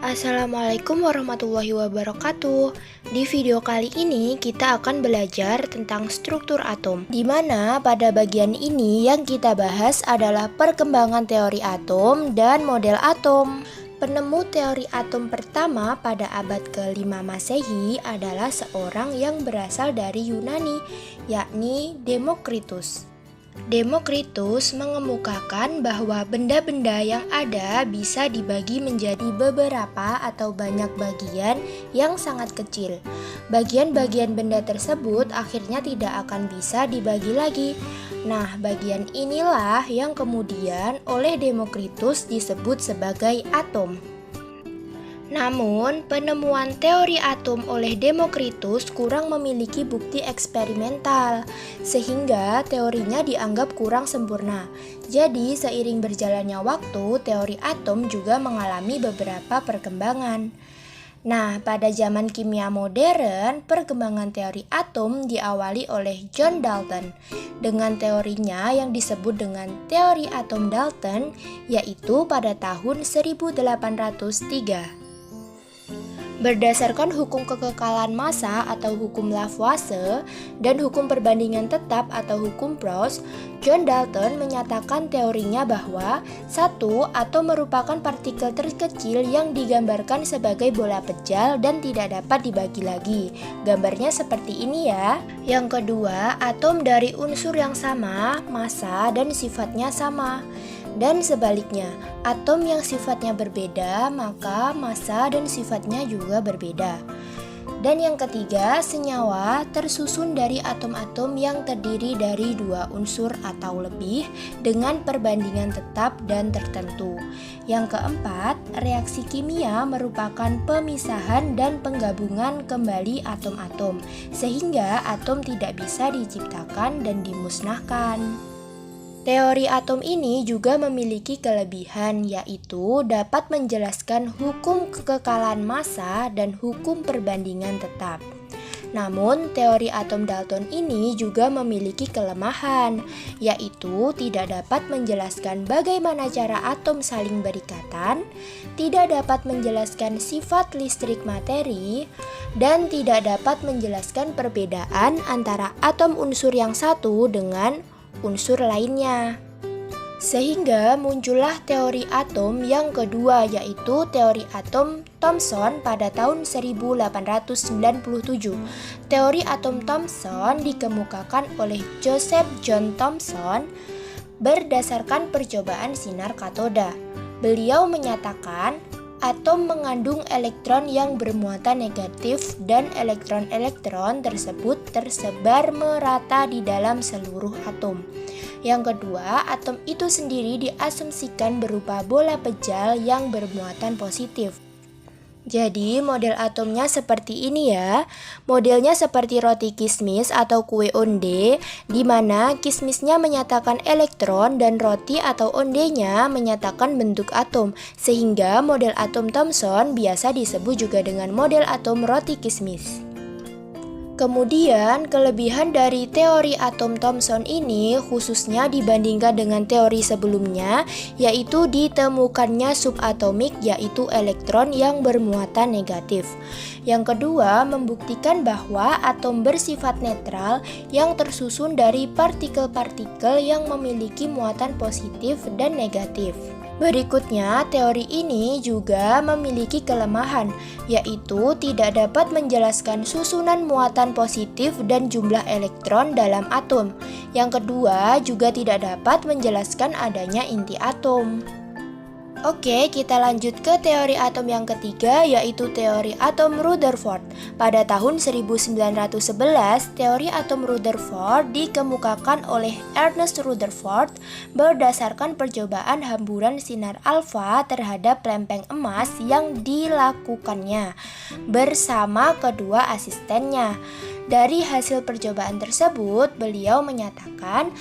Assalamualaikum warahmatullahi wabarakatuh. Di video kali ini kita akan belajar tentang struktur atom, di mana pada bagian ini yang kita bahas adalah perkembangan teori atom dan model atom. Penemu teori atom pertama pada abad ke-5 Masehi adalah seorang yang berasal dari Yunani, yakni Demokritus. Demokritus mengemukakan bahwa benda-benda yang ada bisa dibagi menjadi beberapa atau banyak bagian yang sangat kecil. Bagian-bagian benda tersebut akhirnya tidak akan bisa dibagi lagi. Nah, bagian inilah yang kemudian oleh Demokritus disebut sebagai atom. Namun, penemuan teori atom oleh Demokritus kurang memiliki bukti eksperimental, sehingga teorinya dianggap kurang sempurna. Jadi, seiring berjalannya waktu, teori atom juga mengalami beberapa perkembangan. Nah, pada zaman kimia modern, perkembangan teori atom diawali oleh John Dalton dengan teorinya yang disebut dengan teori atom Dalton, yaitu pada tahun 1803. Berdasarkan hukum kekekalan massa atau hukum Lavoisier dan hukum perbandingan tetap atau hukum Proust, John Dalton menyatakan teorinya bahwa satu atom merupakan partikel terkecil yang digambarkan sebagai bola pejal dan tidak dapat dibagi lagi. Gambarnya seperti ini ya. Yang kedua, atom dari unsur yang sama, massa dan sifatnya sama. Dan sebaliknya, atom yang sifatnya berbeda, maka massa dan sifatnya juga berbeda. Dan yang ketiga, senyawa tersusun dari atom-atom yang terdiri dari dua unsur atau lebih dengan perbandingan tetap dan tertentu. Yang keempat, reaksi kimia merupakan pemisahan dan penggabungan kembali atom-atom, sehingga atom tidak bisa diciptakan dan dimusnahkan. Teori atom ini juga memiliki kelebihan, yaitu dapat menjelaskan hukum kekekalan massa dan hukum perbandingan tetap. Namun, teori atom Dalton ini juga memiliki kelemahan, yaitu tidak dapat menjelaskan bagaimana cara atom saling berikatan, tidak dapat menjelaskan sifat listrik materi, dan tidak dapat menjelaskan perbedaan antara atom unsur yang satu dengan unsur lainnya. Sehingga muncullah teori atom yang kedua, yaitu teori atom Thomson pada tahun 1897. Teori atom Thomson dikemukakan oleh Joseph John Thomson berdasarkan percobaan sinar katoda. Beliau menyatakan atom mengandung elektron yang bermuatan negatif dan elektron-elektron tersebut tersebar merata di dalam seluruh atom. Yang kedua, atom itu sendiri diasumsikan berupa bola pejal yang bermuatan positif. Jadi, model atomnya seperti ini ya. Modelnya seperti roti kismis atau kue onde, di mana kismisnya menyatakan elektron dan roti atau ondenya menyatakan bentuk atom. Sehingga model atom Thomson biasa disebut juga dengan model atom roti kismis. Kemudian, kelebihan dari teori atom Thomson ini khususnya dibandingkan dengan teori sebelumnya, yaitu ditemukannya subatomik, yaitu elektron yang bermuatan negatif. Yang kedua, membuktikan bahwa atom bersifat netral yang tersusun dari partikel-partikel yang memiliki muatan positif dan negatif. Berikutnya, teori ini juga memiliki kelemahan, yaitu tidak dapat menjelaskan susunan muatan positif dan jumlah elektron dalam atom. Yang kedua, juga tidak dapat menjelaskan adanya inti atom. Oke, kita lanjut ke teori atom yang ketiga, yaitu teori atom Rutherford. Pada tahun 1911, teori atom Rutherford dikemukakan oleh Ernest Rutherford berdasarkan percobaan hamburan sinar alfa terhadap lempeng emas yang dilakukannya bersama kedua asistennya. Dari hasil percobaan tersebut, beliau menyatakan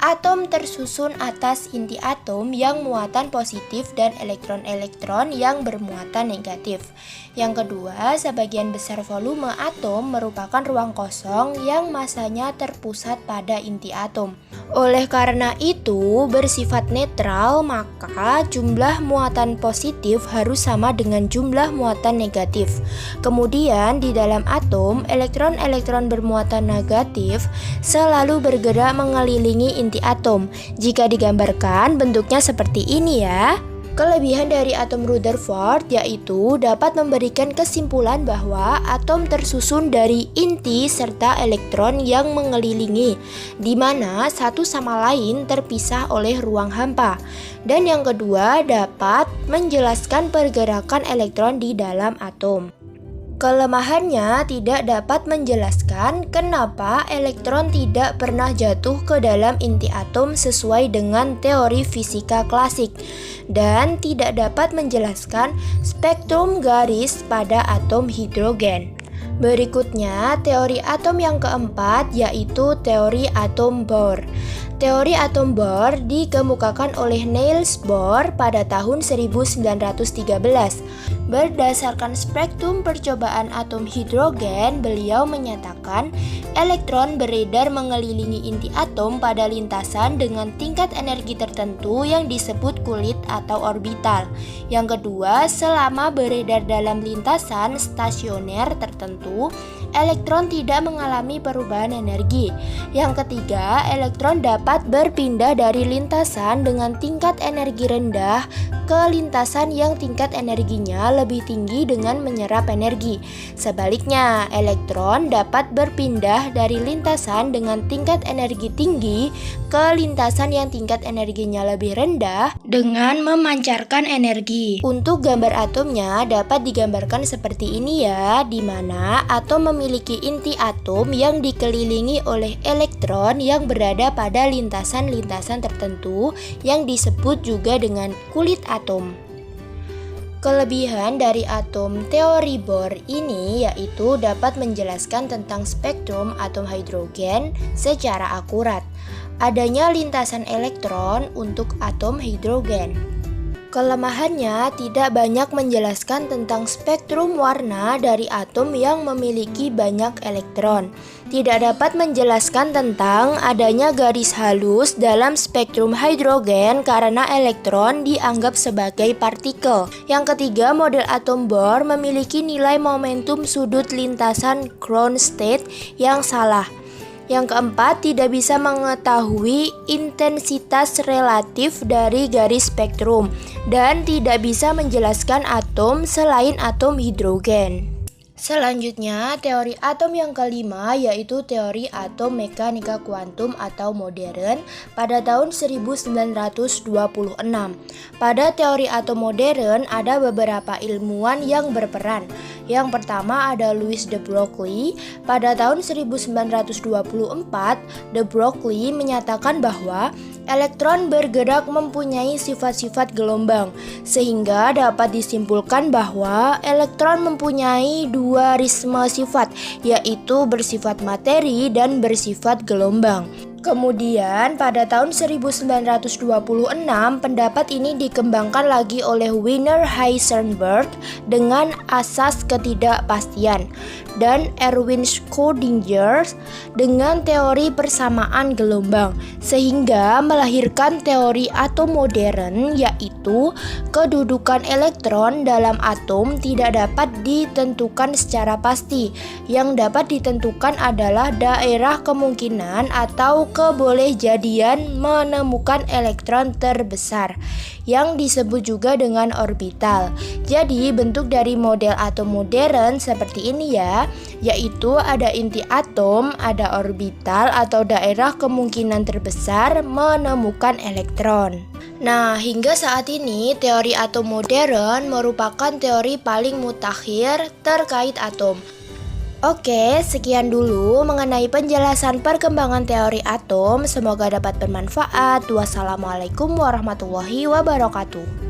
Atom tersusun atas inti atom yang muatan positif dan elektron-elektron yang bermuatan negatif. Yang kedua, sebagian besar volume atom merupakan ruang kosong yang masanya terpusat pada inti atom. Oleh karena itu, bersifat netral, maka jumlah muatan positif harus sama dengan jumlah muatan negatif. Kemudian, di dalam atom, elektron-elektron bermuatan negatif selalu bergerak mengelilingi inti atom. Jika digambarkan, bentuknya seperti ini ya. Kelebihan dari atom Rutherford yaitu dapat memberikan kesimpulan bahwa atom tersusun dari inti serta elektron yang mengelilingi, di mana satu sama lain terpisah oleh ruang hampa. Dan yang kedua, dapat menjelaskan pergerakan elektron di dalam atom. Kelemahannya tidak dapat menjelaskan kenapa elektron tidak pernah jatuh ke dalam inti atom sesuai dengan teori fisika klasik, dan tidak dapat menjelaskan spektrum garis pada atom hidrogen. Berikutnya, teori atom yang keempat yaitu teori atom Bohr. Teori atom Bohr dikemukakan oleh Niels Bohr pada tahun 1913. Berdasarkan spektrum percobaan atom hidrogen, beliau menyatakan elektron beredar mengelilingi inti atom pada lintasan dengan tingkat energi tertentu yang disebut kulit atau orbital. Yang kedua, selama beredar dalam lintasan stasioner tertentu, elektron tidak mengalami perubahan energi. Yang ketiga, elektron dapat berpindah dari lintasan dengan tingkat energi rendah ke lintasan yang tingkat energinya lebih tinggi dengan menyerap energi. Sebaliknya, elektron dapat berpindah dari lintasan dengan tingkat energi tinggi ke lintasan yang tingkat energinya lebih rendah dengan memancarkan energi. Untuk gambar atomnya dapat digambarkan seperti ini ya, di mana atom memiliki inti atom yang dikelilingi oleh elektron yang berada pada lintasan-lintasan tertentu yang disebut juga dengan kulit atom. Kelebihan dari atom teori Bohr ini yaitu dapat menjelaskan tentang spektrum atom hidrogen secara akurat. Adanya lintasan elektron untuk atom hidrogen. Kelemahannya tidak banyak menjelaskan tentang spektrum warna dari atom yang memiliki banyak elektron. Tidak dapat menjelaskan tentang adanya garis halus dalam spektrum hidrogen karena elektron dianggap sebagai partikel. Yang ketiga, model atom Bohr memiliki nilai momentum sudut lintasan Kronstadt yang salah. Yang keempat, tidak bisa mengetahui intensitas relatif dari garis spektrum dan tidak bisa menjelaskan atom selain atom hidrogen. Selanjutnya, teori atom yang kelima yaitu teori atom mekanika kuantum atau modern pada tahun 1926. Pada teori atom modern ada beberapa ilmuwan yang berperan. Yang pertama ada Louis de Broglie. Pada tahun 1924, de Broglie menyatakan bahwa elektron bergerak mempunyai sifat-sifat gelombang, sehingga dapat disimpulkan bahwa elektron mempunyai dua risme sifat, yaitu bersifat materi dan bersifat gelombang. Kemudian pada tahun 1926 pendapat ini dikembangkan lagi oleh Werner Heisenberg dengan asas ketidakpastian dan Erwin Schrödinger dengan teori persamaan gelombang, sehingga melahirkan teori atom modern, yaitu kedudukan elektron dalam atom tidak dapat ditentukan secara pasti. Yang dapat ditentukan adalah daerah kemungkinan atau kebolehjadian menemukan elektron terbesar yang disebut juga dengan orbital. Jadi bentuk dari model atom modern seperti ini ya, yaitu ada inti atom, ada orbital atau daerah kemungkinan terbesar menemukan elektron. Nah, hingga saat ini teori atom modern merupakan teori paling mutakhir terkait atom. Oke, sekian dulu mengenai penjelasan perkembangan teori atom. Semoga dapat bermanfaat. Wassalamualaikum warahmatullahi wabarakatuh.